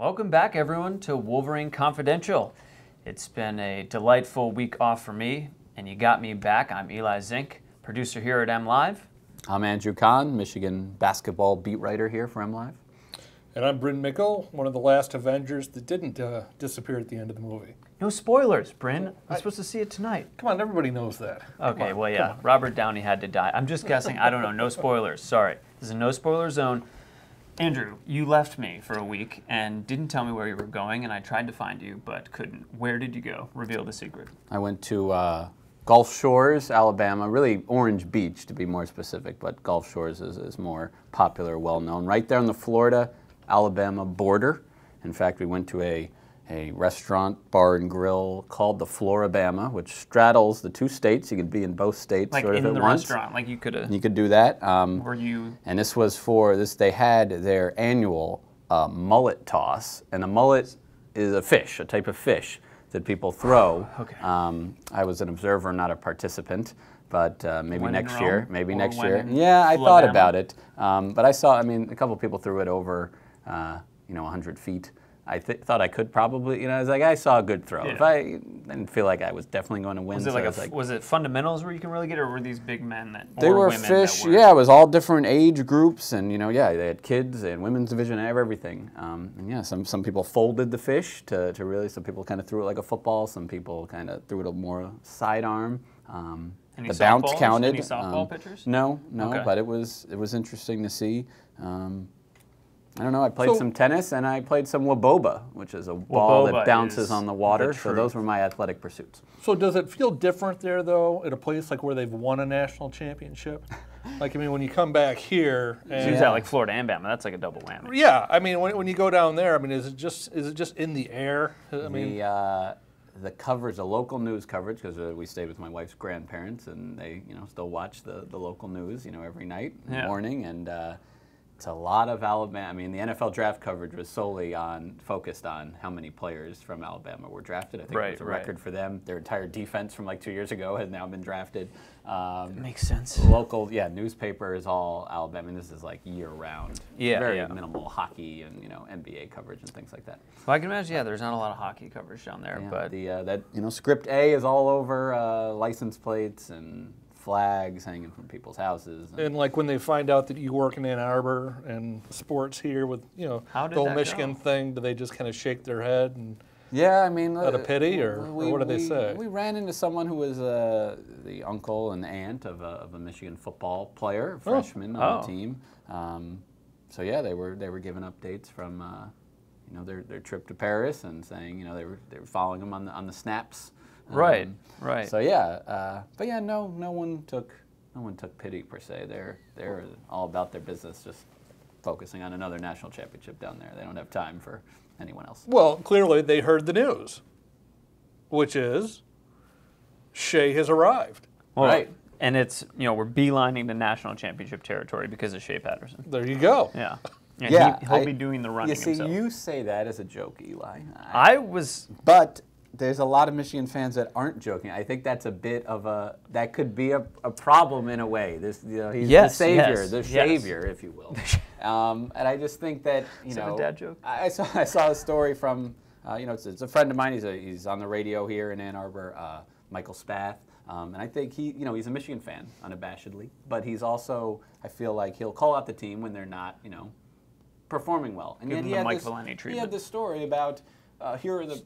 Welcome back, everyone, to Wolverine Confidential. It's been a delightful week off for me, and you got me back. I'm Eli Zink, producer here at MLive. I'm Andrew Kahn, Michigan basketball beat writer here for MLive. And I'm Bryn Mickle, one of the last Avengers that didn't disappear at the end of the movie. No spoilers, Bryn. I'm supposed to see it tonight. Come on, everybody knows that. Okay, well, yeah, Robert Downey had to die. I'm just guessing. I don't know. No spoilers. Sorry. This is a no spoiler zone. Andrew, you left me for a week and didn't tell me where you were going, and I tried to find you but couldn't. Where did you go? Reveal the secret. I went to Gulf Shores, Alabama, really Orange Beach to be more specific, but Gulf Shores is more popular, well-known. Right there on the Florida-Alabama border. In fact, we went to a restaurant, bar, and grill called the Florabama, which straddles the two states. You could be in both states like sort of in the at once. restaurant, like you could have. You could do that. Were you? And this was for this. They had their annual mullet toss, and a mullet is a fish, a type of fish that people throw. Okay. I was an observer, not a participant, but maybe When next in year. Rome? Maybe Or next when year. in Yeah, I thought Flabama? about it, but I saw. I mean, a couple of people threw it over, 100 feet. I thought I could probably, I was like, I saw a good throw. Yeah. If I didn't feel like I was definitely going to win. Was it so like I was like, was it fundamentals where you can really get it, or were these big men that? they or were women fish, that were, yeah, it was all different age groups, and yeah, they had kids, they had women's division, they had everything. And yeah, some people folded the fish to really, some people kind of threw it like a football, some people kind of threw it a more sidearm. Any The bounce softballs? counted. Any softball pitchers? No, Okay. but it was interesting to see. I don't know, I played some tennis and I played some waboba, which is a ball that bounces on the water, so those were my athletic pursuits. So does it feel different there, though, at a place like where they've won a national championship? Like, I mean, when you come back here, and So is that like Florida and Bama? That's like a double whammy. yeah, I mean, when you go down there, I mean, is it just in the air? I mean, The coverage, the local news coverage, because we stayed with my wife's grandparents, and they, still watch the local news, every night, morning, and it's a lot of Alabama. I mean, the NFL draft coverage was solely focused on how many players from Alabama were drafted. I think it was a record for them. Their entire defense from like 2 years ago has now been drafted. Makes sense. Local, newspaper is all Alabama, and this is like year-round. Yeah, very minimal hockey and NBA coverage and things like that. Well, I can imagine. There's not a lot of hockey coverage down there, Yeah, but that script A is all over license plates and flags hanging from people's houses. and like when they find out that you work in Ann Arbor and sports here with How did the old that Michigan go? thing, do they just kind of shake their head and Yeah, I mean, out of pity, or what do they say? We ran into someone who was the uncle and aunt of a Michigan football player, freshman on the team. So yeah, they were given updates from their trip to Paris and saying they were following them on the snaps. Right. So yeah, but yeah, no one took pity per se. They're all about their business, just focusing on another national championship down there. They don't have time for anyone else. Well, clearly they heard the news, which is Shea has arrived. Well, Right. And it's we're beelining the national championship territory because of Shea Patterson. There you go. Yeah. And Yeah, he'll be doing the running You see, himself. you say that as a joke, Eli. But There's a lot of Michigan fans that aren't joking. I think that's a bit of that could be a problem in a way. He's the savior, the savior, if you will. And I just think that Is that a dad joke? I saw a story from it's a friend of mine. He's on the radio here in Ann Arbor, Michael Spath, and I think he's a Michigan fan unabashedly, but he's also, I feel like he'll call out the team when they're not performing well. And Give yet him the Mike Valeni he treatment. had this story about. Here are the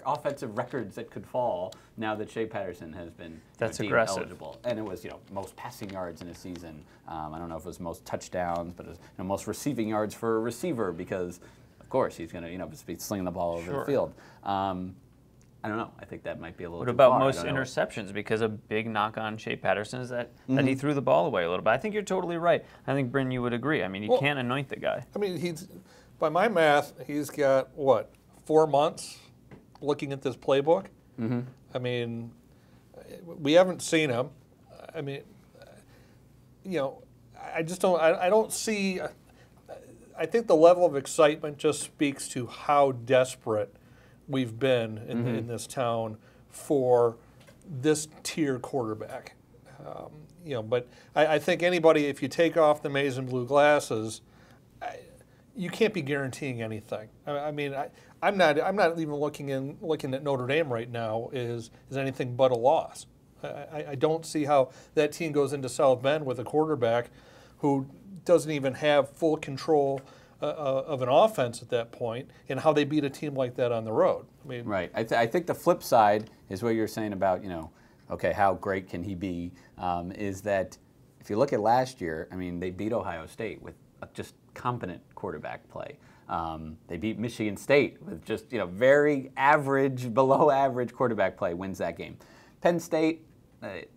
offensive records that could fall now that Shea Patterson has been That's deemed aggressive. eligible. And it was most passing yards in a season. I don't know if it was most touchdowns, but it was most receiving yards for a receiver because, of course, he's going to be slinging the ball over the field. I don't know. I think that might be a little. What too about far. most interceptions? Because a big knock on Shea Patterson is that he threw the ball away a little bit. I think you're totally right. I think, Bryn, you would agree. I mean, you can't anoint the guy. I mean, by my math, he's got 4 months looking at this playbook. Mm-hmm. I mean, we haven't seen him. I mean, I just don't. I don't see. I think the level of excitement just speaks to how desperate we've been in this town for this tier quarterback. But I think anybody, if you take off the maize and blue glasses, you can't be guaranteeing anything. I mean, I'm not even looking at Notre Dame right now is anything but a loss. I don't see how that team goes into South Bend with a quarterback who doesn't even have full control of an offense at that point, and how they beat a team like that on the road. I mean, right. I think the flip side is what you're saying about, okay, how great can he be? Is that if you look at last year, I mean, they beat Ohio State with just competent quarterback play. They beat Michigan State with just very average, below average quarterback play. Wins that game. Penn State.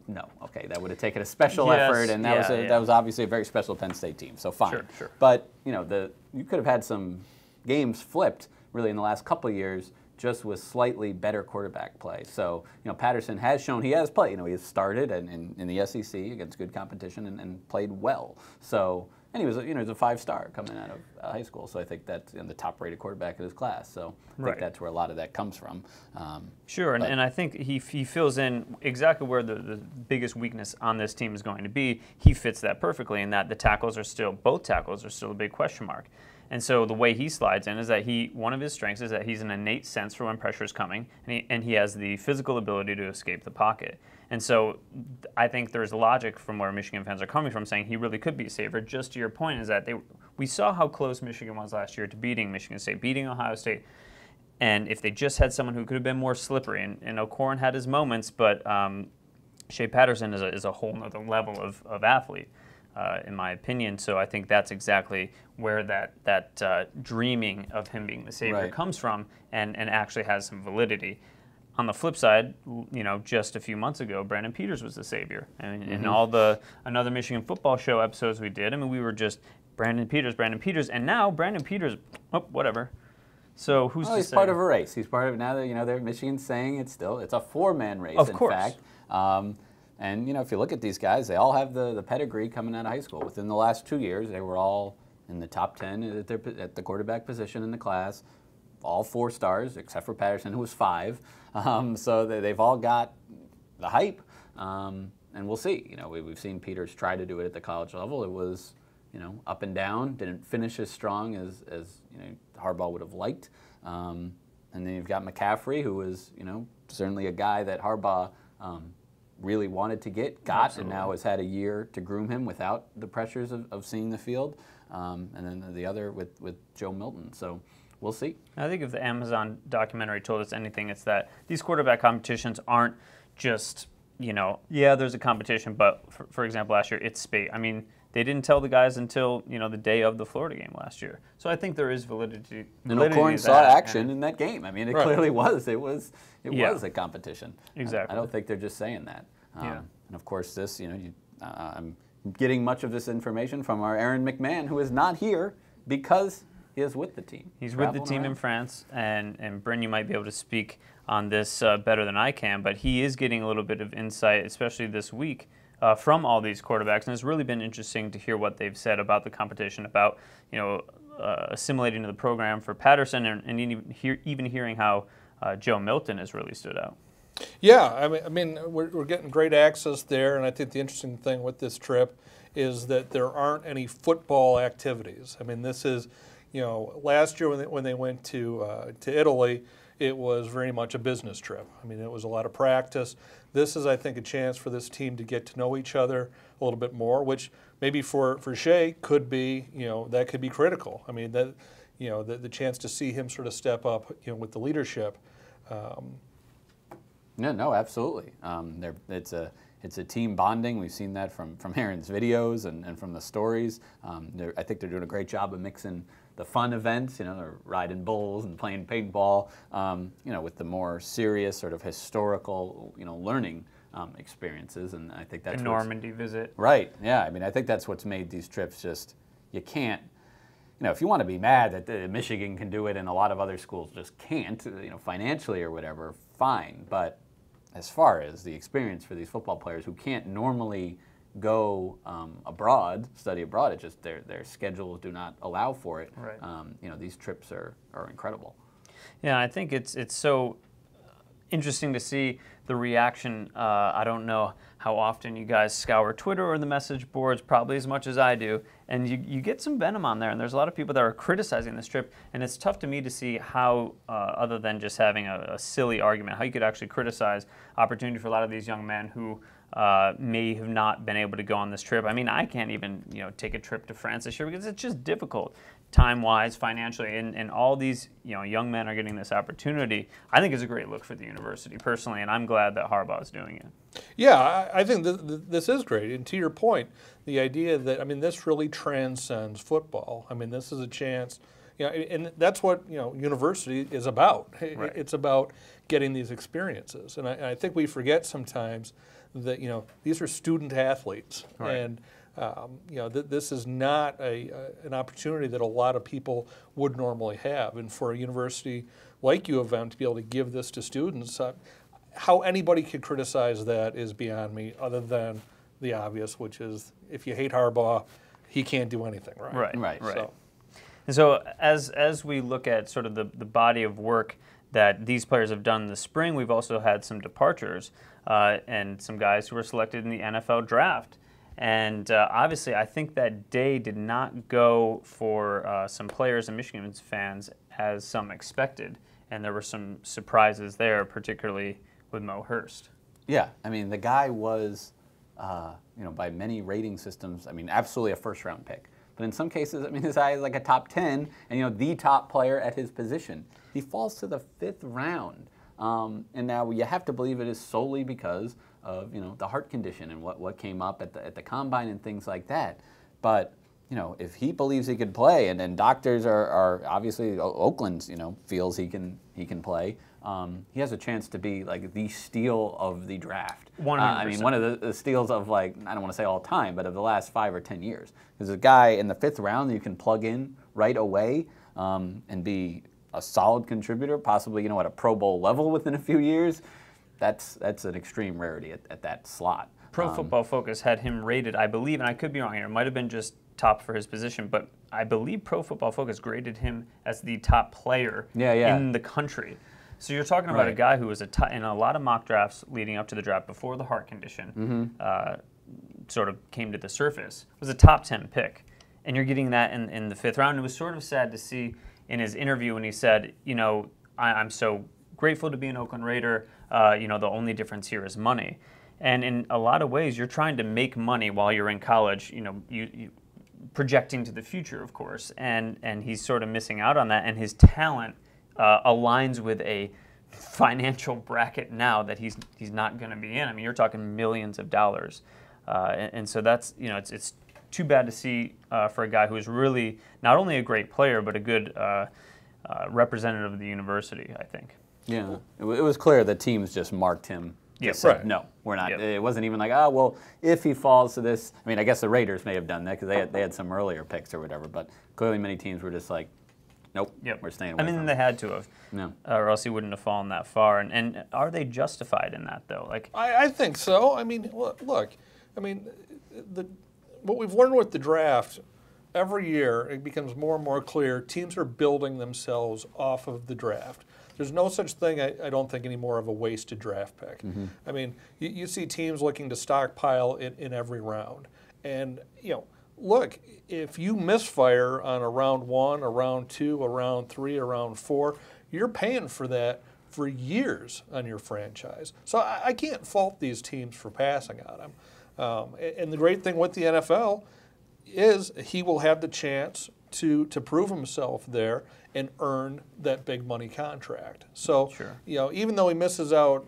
No, okay, that would have taken a special effort, and that was obviously a very special Penn State team. So fine, sure. But you could have had some games flipped really in the last couple of years, just with slightly better quarterback play. So Patterson has shown he has played. He has started in the SEC against good competition and played well. So. And he was, he's a 5-star coming out of high school, so I think that's the top-rated quarterback in his class. So I think that's where a lot of that comes from. Sure, and I think he fills in exactly where the biggest weakness on this team is going to be. He fits that perfectly in that both tackles are still a big question mark. And so the way he slides in is that one of his strengths is that he's an innate sense for when pressure is coming, and he has the physical ability to escape the pocket. And so I think there's logic from where Michigan fans are coming from, saying he really could be a saver. Just to your point is that we saw how close Michigan was last year to beating Michigan State, beating Ohio State. And if they just had someone who could have been more slippery, and O'Corn had his moments, but Shea Patterson is a whole other level of athlete, in my opinion. So I think that's exactly where that dreaming of him being the savior comes from, and actually has some validity. On the flip side, just a few months ago, Brandon Peters was the savior. And in all the Another Michigan Football Show episodes we did, we were just Brandon Peters, and now Brandon Peters, whatever. So who's to say? He's part of a race. He's part of now that they're Michigan's saying it's a 4-man race. Of course. In fact. And if you look at these guys, they all have the pedigree coming out of high school. Within the last 2 years, they were all in the top 10 at the quarterback position in the class. All 4 stars, except for Patterson, who was 5. So they've all got the hype, and we'll see. We've seen Peters try to do it at the college level. It was, up and down. Didn't finish as strong as Harbaugh would have liked. And then you've got McCaffrey, who was, certainly a guy that Harbaugh really wanted to got, Absolutely. And now has had a year to groom him without the pressures of seeing the field. And then the other with Joe Milton. So. We'll see. I think if the Amazon documentary told us anything, it's that these quarterback competitions aren't just, there's a competition, but for example, last year, it's spate. They didn't tell the guys until, the day of the Florida game last year. So I think there is validity. And O'Corn saw action in that game. It clearly was. It was a competition. Exactly. I don't think they're just saying that. And of course, this, I'm getting much of this information from our Aaron McMahon, who is not here because he is with the team. He's with the team in France, and Bryn, you might be able to speak on this better than I can, but he is getting a little bit of insight, especially this week, from all these quarterbacks, and it's really been interesting to hear what they've said about the competition, about assimilating to the program for Patterson, and even hearing how Joe Milton has really stood out. Yeah, we're getting great access there, and I think the interesting thing with this trip is that there aren't any football activities. This is. Last year when they went to Italy, it was very much a business trip. It was a lot of practice. This is, I think, a chance for this team to get to know each other a little bit more, which maybe for Shea could be, that could be critical. The chance to see him sort of step up, with the leadership. No, absolutely. It's a team bonding. We've seen that from Aaron's videos and from the stories. I think they're doing a great job of mixing the fun events, they're riding bulls and playing paintball, with the more serious sort of historical, learning experiences. And I think that's a Normandy visit. Right. Yeah. I think that's what's made these trips just, you can't, if you want to be mad that Michigan can do it and a lot of other schools just can't, financially or whatever, fine. But as far as the experience for these football players who can't normally go study abroad, it's just their schedules do not allow for it. Right. These trips are incredible. Yeah, I think it's so interesting to see the reaction. I don't know how often you guys scour Twitter or the message boards, probably as much as I do, and you get some venom on there, and there's a lot of people that are criticizing this trip, and it's tough to me to see how, other than just having a silly argument, how you could actually criticize opportunity for a lot of these young men who may have not been able to go on this trip. I mean, I can't even take a trip to France this year because it's just difficult, time-wise, financially, and all these young men are getting this opportunity. I think it's a great look for the university personally, and I'm glad that Harbaugh is doing it. Yeah, I think this is great. And to your point, the idea that, I mean, this really transcends football. I mean, this is a chance, and that's what university is about. Right. It's about getting these experiences, and I think we forget sometimes that these are student athletes, right. and this is not an opportunity that a lot of people would normally have. And for a university like U of M to be able to give this to students, how anybody could criticize that is beyond me, other than the obvious, which is if you hate Harbaugh, he can't do anything right. Right. So. And so as we look at sort of the body of work that these players have done in the spring, we've also had some departures and some guys who were selected in the NFL draft. And obviously, I think that day did not go for some players and Michigan fans as some expected. And there were some surprises there, particularly with Mo Hurst. Yeah, I mean, the guy was, by many rating systems, I mean, absolutely a first-round pick. But in some cases, I mean, this guy is like a top 10 and, the top player at his position. He falls to the 5th round. And now you have to believe it is solely because of, the heart condition and what came up at the combine and things like that. But, if he believes he could play, and then doctors are obviously, Oakland, feels he can play, he has a chance to be like the steal of the draft. 100%. I mean, one of the steals of, like, I don't want to say all time, but of the last 5 or 10 years. There's a guy in the 5th round that you can plug in right away and be a solid contributor, possibly, at a Pro Bowl level within a few years. That's an extreme rarity at that slot. Pro Football Focus had him rated, I believe, and I could be wrong here, it might have been just top for his position, but I believe Pro Football Focus graded him as the top player in the country. So you're talking about a guy who was in a lot of mock drafts leading up to the draft before the heart condition sort of came to the surface, was a top 10 pick. And you're getting that in the 5th round. It was sort of sad to see in his interview when he said, I'm so grateful to be an Oakland Raider. The only difference here is money. And in a lot of ways, you're trying to make money while you're in college, you projecting to the future, of course. And he's sort of missing out on that. And his talent aligns with a financial bracket now that he's not going to be in. I mean, you're talking millions of dollars. And so that's, it's too bad to see for a guy who is really not only a great player, but a good representative of the university, I think. Yeah, it was clear that teams just marked him. Yes, right. No, we're not. Yep. It wasn't even like, if he falls to this. I mean, I guess the Raiders may have done that because they had some earlier picks or whatever. But clearly, many teams were just like, nope, we're staying away. I mean, they had to have, or else he wouldn't have fallen that far. And are they justified in that though? Like, I think so. I mean, look, what we've learned with the draft, every year it becomes more and more clear teams are building themselves off of the draft. There's no such thing, I don't think, anymore of a wasted draft pick. Mm-hmm. I mean, you see teams looking to stockpile in every round. And, look, if you misfire on a round 1, a round 2, a round 3, a round 4, you're paying for that for years on your franchise. So I can't fault these teams for passing on them. And the great thing with the NFL is he will have the chance to prove himself there and earn that big money contract. So, even though he misses out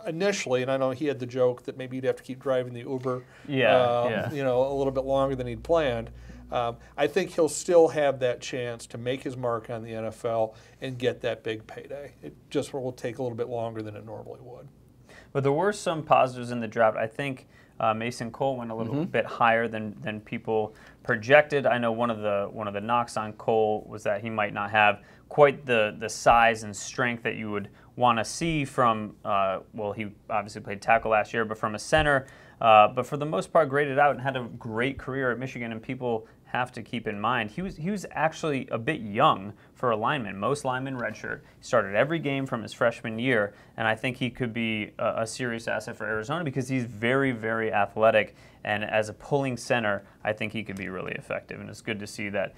initially, and I know he had the joke that maybe he'd have to keep driving the Uber, a little bit longer than he'd planned. I think he'll still have that chance to make his mark on the NFL and get that big payday. It just will take a little bit longer than it normally would. But there were some positives in the draft. I think Mason Cole went a little bit higher than people projected. I know one of the knocks on Cole was that he might not have quite the size and strength that you would want to see from, he obviously played tackle last year, but from a center. But for the most part, graded out and had a great career at Michigan, and people have to keep in mind, he was actually a bit young for a lineman. Most linemen redshirt. He started every game from his freshman year, and I think he could be a serious asset for Arizona because he's very, very athletic. And as a pulling center, I think he could be really effective. And it's good to see that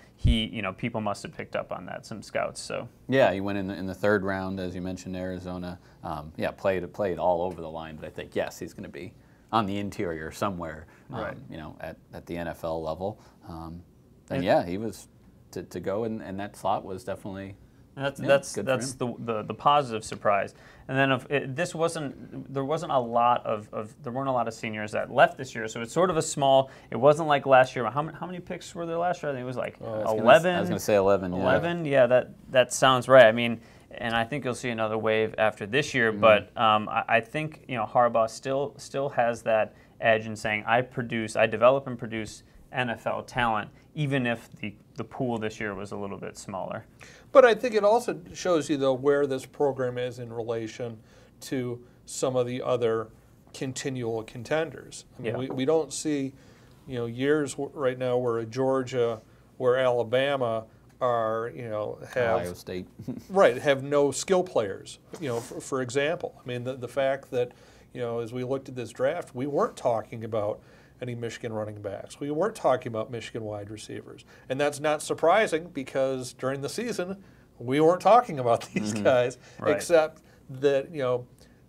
people must have picked up on that, some scouts. So yeah, he went in the third round, as you mentioned, Arizona. Played all over the line, but I think yes, he's going to be on the interior somewhere, right. At the NFL level. He was to go in that slot was definitely. That's the positive surprise. And then there weren't a lot of seniors that left this year, so it's sort of a small. It wasn't like last year. How many picks were there last year? I think it was like 11. I was going to say 11. 11. Yeah, that sounds right. I mean, and I think you'll see another wave after this year. Mm-hmm. But I think Harbaugh still has that edge in saying I develop and produce NFL talent, even if the pool this year was a little bit smaller. But I think it also shows you, though, where this program is in relation to some of the other continual contenders. I mean, we don't see, years right now where Georgia, where Alabama are, have Ohio State, right, have no skill players. For example, I mean, the fact that, as we looked at this draft, we weren't talking about any Michigan running backs. We weren't talking about Michigan wide receivers. And that's not surprising because during the season, we weren't talking about these guys, right. Except that,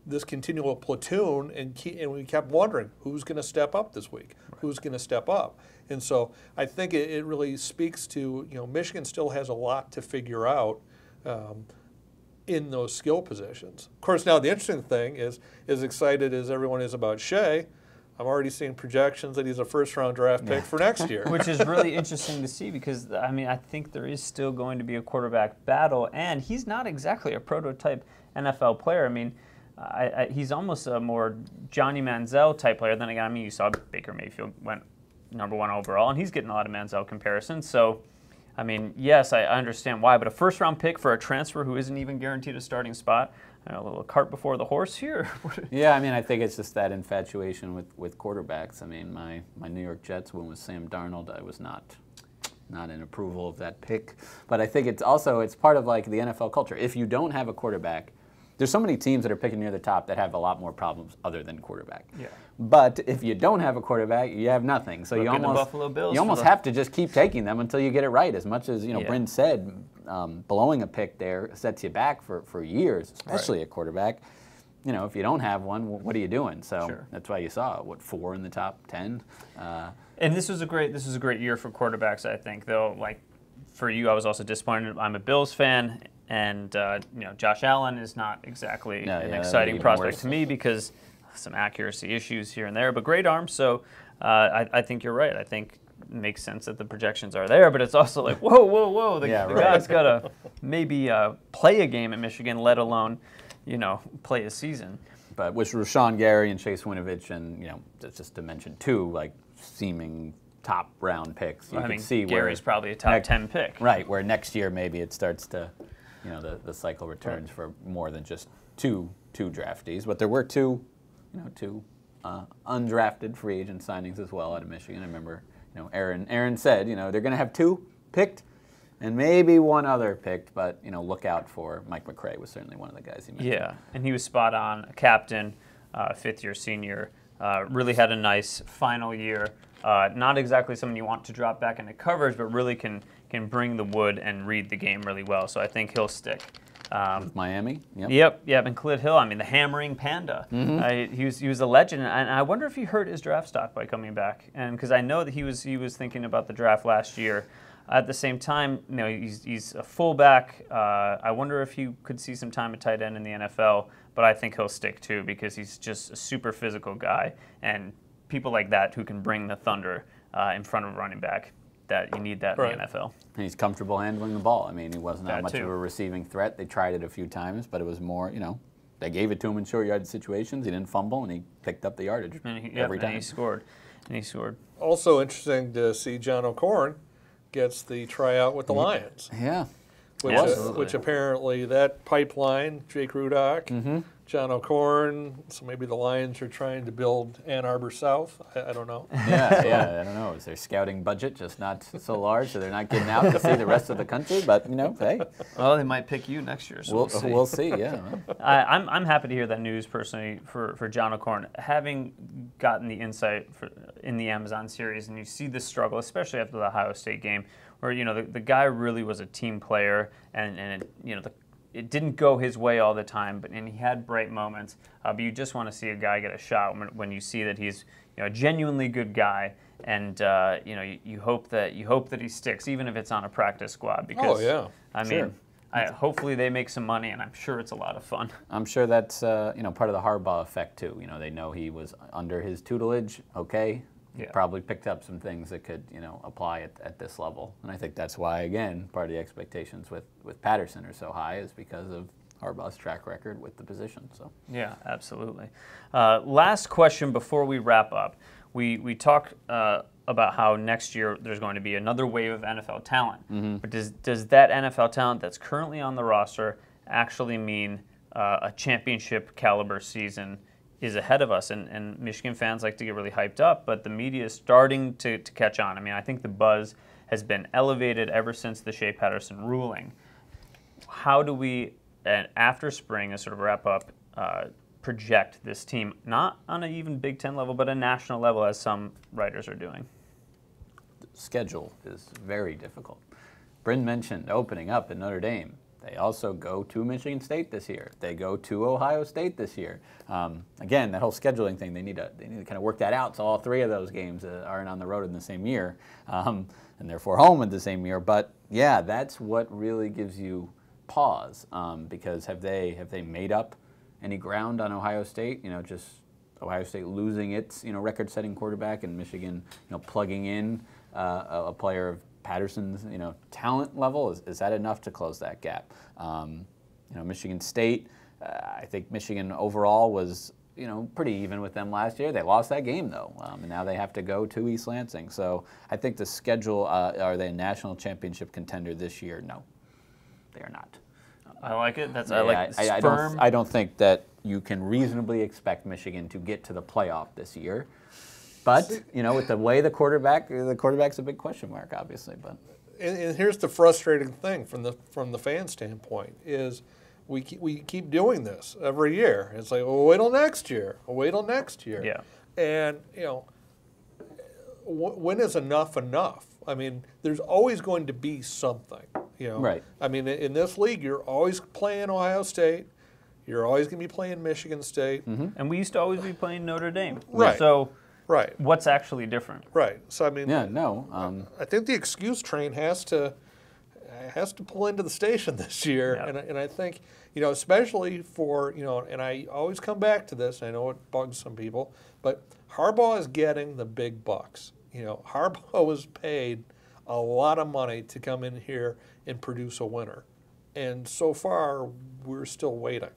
this continual platoon, and we kept wondering, who's going to step up this week? Right. Who's going to step up? And so I think it really speaks to, Michigan still has a lot to figure out in those skill positions. Of course, now the interesting thing is, as excited as everyone is about Shea, I'm already seeing projections that he's a first-round draft pick for next year. Which is really interesting to see because, I think there is still going to be a quarterback battle, and he's not exactly a prototype NFL player. I mean, he's almost a more Johnny Manziel type player. Then again, you saw Baker Mayfield went #1 overall, and he's getting a lot of Manziel comparisons. So, yes, I understand why, but a first-round pick for a transfer who isn't even guaranteed a starting spot, a little cart before the horse here. Yeah, I think it's just that infatuation with quarterbacks. My New York Jets win with Sam Darnold. I was not in approval of that pick. But I think it's part of like the NFL culture. If you don't have a quarterback, there's so many teams that are picking near the top that have a lot more problems other than quarterback. Yeah. But if you don't have a quarterback, you have nothing. So you almost have to just keep taking them until you get it right. As much as Bryn said, blowing a pick there sets you back for years, especially a quarterback. If you don't have one, what are you doing? So That's why you saw 4 in the top 10. And this was a great year for quarterbacks. I think, though, like for you, I was also disappointed. I'm a Bills fan, and Josh Allen is not exactly an exciting prospect to me because some accuracy issues here and there, but great arm. So I think you're right. I think it makes sense that the projections are there, but it's also like, whoa. The guy's got to maybe play a game at Michigan, let alone, play a season. But with Rashawn Gary and Chase Winovich and, just to mention 2, like, seeming top round picks, you can see Gary's probably a top 10 pick. Right, where next year maybe it starts to, the cycle returns for more than just two draftees. But there were two undrafted free agent signings as well out of Michigan. I remember, Aaron said, they're going to have 2 picked and maybe 1 other picked, but, look out for Mike McCray was certainly one of the guys he mentioned. Yeah, and he was spot on, a captain, 5th-year senior, really had a nice final year. Not exactly someone you want to drop back into coverage, but really can bring the wood and read the game really well. So I think he'll stick. With Miami? Yep. And Khalid Hill, the hammering panda. Mm-hmm. He was a legend, and I wonder if he hurt his draft stock by coming back. And because I know that he was thinking about the draft last year. At the same time, he's a fullback. I wonder if he could see some time at tight end in the NFL, but I think he'll stick too because he's just a super physical guy, and people like that who can bring the thunder in front of a running back. That you need that in the NFL. And he's comfortable handling the ball. He wasn't that much of a receiving threat. They tried it a few times, but it was more, they gave it to him in short yardage situations. He didn't fumble, and he picked up the yardage every time. And he scored. Also interesting to see John O'Korn gets the tryout with the Lions. Yeah. Which apparently that pipeline, Jake Rudock, John O'Corn, so maybe the Lions are trying to build Ann Arbor South. I don't know. Yeah, I don't know. Is their scouting budget just not so large, so they're not getting out to see the rest of the country? But hey. Well, they might pick you next year, so we'll see. Yeah. I'm happy to hear that news personally for John O'Corn. Having gotten the insight in the Amazon series, and you see the struggle, especially after the Ohio State game, where the guy really was a team player, and it didn't go his way all the time, and he had bright moments. But you just want to see a guy get a shot when you see that he's a genuinely good guy, and you hope that he sticks, even if it's on a practice squad. Because I mean, hopefully they make some money, and I'm sure it's a lot of fun. I'm sure that's part of the Harbaugh effect too. They know he was under his tutelage. Okay. Yeah. Probably picked up some things that could, apply at this level. And I think that's why, again, part of the expectations with Patterson are so high is because of Harbaugh's track record with the position. So yeah, absolutely. Last question before we wrap up. We talked about how next year there's going to be another wave of NFL talent. Mm-hmm. But does that NFL talent that's currently on the roster actually mean a championship caliber season is ahead of us? And Michigan fans like to get really hyped up, but the media is starting to catch on. I mean, I think the buzz has been elevated ever since the Shea Patterson ruling. How do we, after spring, as sort of wrap up, project this team, not on an even Big Ten level, but a national level, as some writers are doing? The schedule is very difficult. Bryn mentioned opening up in Notre Dame. They also go to Michigan State this year. They go to Ohio State this year. Again, that whole scheduling thing, they need to kind of work that out so all three of those games aren't on the road in the same year, and therefore home in the same year. But yeah, that's what really gives you pause, because have they made up any ground on Ohio State? Just Ohio State losing its record-setting quarterback, and Michigan plugging in a player of Patterson's talent level. Is that enough to close that gap? Michigan State, I think Michigan overall was pretty even with them last year. They lost that game though, and now they have to go to East Lansing. So I think the schedule, are they a national championship contender this year? No, they are not. I like it. I don't think that you can reasonably expect Michigan to get to the playoff this year. But with the way the quarterback's a big question mark, obviously. But and here's the frustrating thing from the fan standpoint is we keep doing this every year. It's like, well, wait till next year. Wait till next year. Yeah. And when is enough enough? I mean, there's always going to be something. Right. I mean, in this league, you're always playing Ohio State. You're always going to be playing Michigan State. Mm-hmm. And we used to always be playing Notre Dame. Right. So. Right. What's actually different? Right. So I mean, I think the excuse train has to pull into the station this year, yeah. and I think especially for and I always come back to this. I know it bugs some people, but Harbaugh is getting the big bucks. Harbaugh was paid a lot of money to come in here and produce a winner, and so far we're still waiting.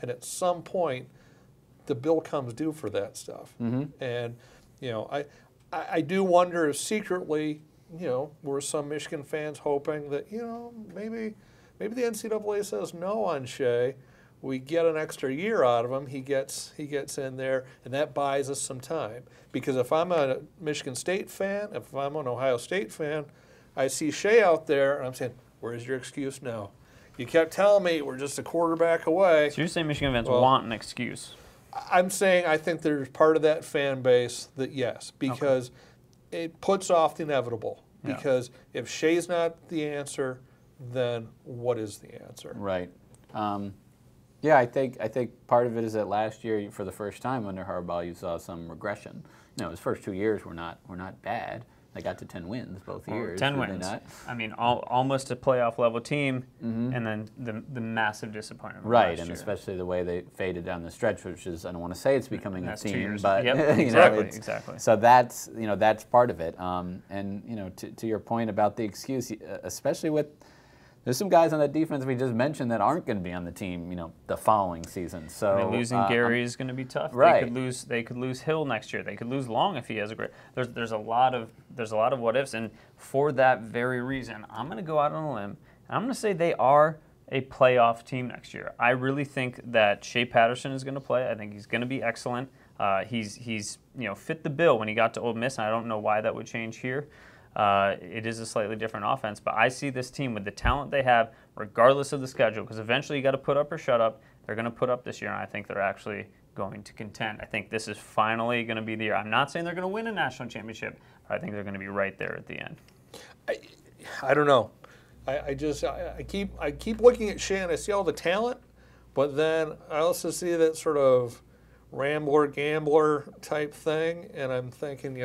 And at some point, the bill comes due for that stuff, and. I do wonder if secretly, were some Michigan fans hoping that, maybe the NCAA says no on Shea, we get an extra year out of him, he gets in there, and that buys us some time. Because if I'm a Michigan State fan, if I'm an Ohio State fan, I see Shea out there, and I'm saying, where's your excuse now? You kept telling me we're just a quarterback away. So you're saying Michigan fans want an excuse? I'm saying I think there's part of that fan base that yes, because it puts off the inevitable. Yeah. Because if Shea's not the answer, then what is the answer? Right. I think part of it is that last year, for the first time under Harbaugh, you saw some regression. His first 2 years were not bad. They got to 10 wins both years. 10 wins. I mean, almost a playoff level team, and then the massive disappointment. Right, last and year. Especially the way they faded down the stretch, which is, I don't want to say it's becoming a 2 team, years. but Yep, exactly. So that's part of it. And to your point about the excuse, especially with. There's some guys on that defense we just mentioned that aren't going to be on the team, the following season. So losing Gary is going to be tough. Right. They could lose Hill next year. They could lose Long if he has a great. There's a lot of what ifs, and for that very reason, I'm going to go out on a limb. And I'm going to say they are a playoff team next year. I really think that Shea Patterson is going to play. I think he's going to be excellent. He's fit the bill when he got to Ole Miss, and I don't know why that would change here. It is a slightly different offense, but I see this team with the talent they have, regardless of the schedule, because eventually you got to put up or shut up. They're going to put up this year, and I think they're actually going to contend. I think this is finally going to be the year. I'm not saying they're going to win a national championship, but I think they're going to be right there at the end. I don't know. I keep looking at Shea and I see all the talent, but then I also see that sort of rambler gambler type thing, and I'm thinking,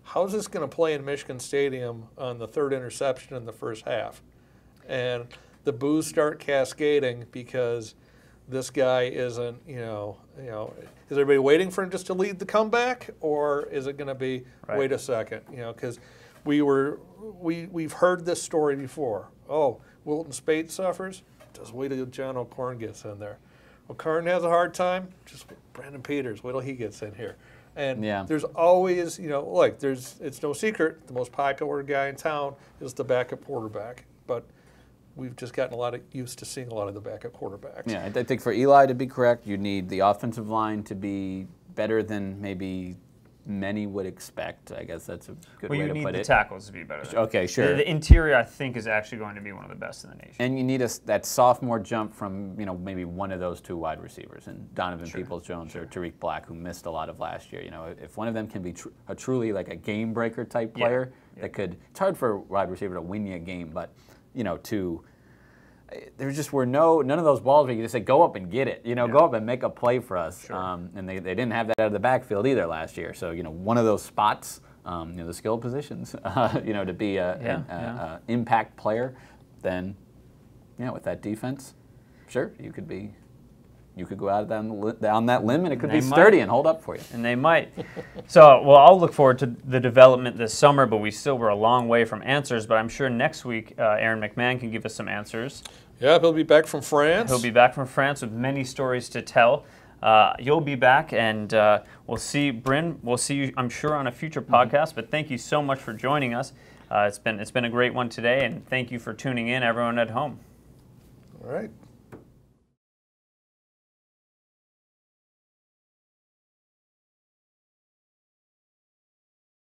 how's this going to play in Michigan Stadium on the third interception in the first half? And the boos start cascading because this guy isn't, is everybody waiting for him just to lead the comeback, or is it going to be, wait a second, because we've heard this story before. Oh, Wilton Spate suffers. Just wait till John O'Korn gets in there. O'Korn has a hard time. Just Brandon Peters. Wait till he gets in here. And there's always, it's no secret the most popular guy in town is the backup quarterback. But we've just gotten used to seeing a lot of the backup quarterbacks. Yeah, I think for Eli to be correct, you need the offensive line to be better than maybe many would expect. I guess that's a good way to put it. Well, you need the tackles to be better. Okay, sure. The interior, I think, is actually going to be one of the best in the nation. And you need that sophomore jump from maybe one of those two wide receivers, and Donovan Peoples-Jones or Tariq Black, who missed a lot of last year. If one of them can be truly like a game breaker type player that could. It's hard for a wide receiver to win you a game, but there just were none of those balls where you just say, go up and get it. Go up and make a play for us. Sure. And they didn't have that out of the backfield either last year. So, one of those spots, the skill positions, to be an impact player, then, with that defense, sure, you could go out down that limb, and it could be sturdy and hold up for you. And they might. So, well, I'll look forward to the development this summer, but we still were a long way from answers. But I'm sure next week, Aaron McMahon can give us some answers. Yeah, he'll be back from France. He'll be back from France with many stories to tell. You'll be back, and we'll see, Bryn. We'll see you, I'm sure, on a future podcast. But thank you so much for joining us. It's been a great one today, and thank you for tuning in, everyone at home. All right.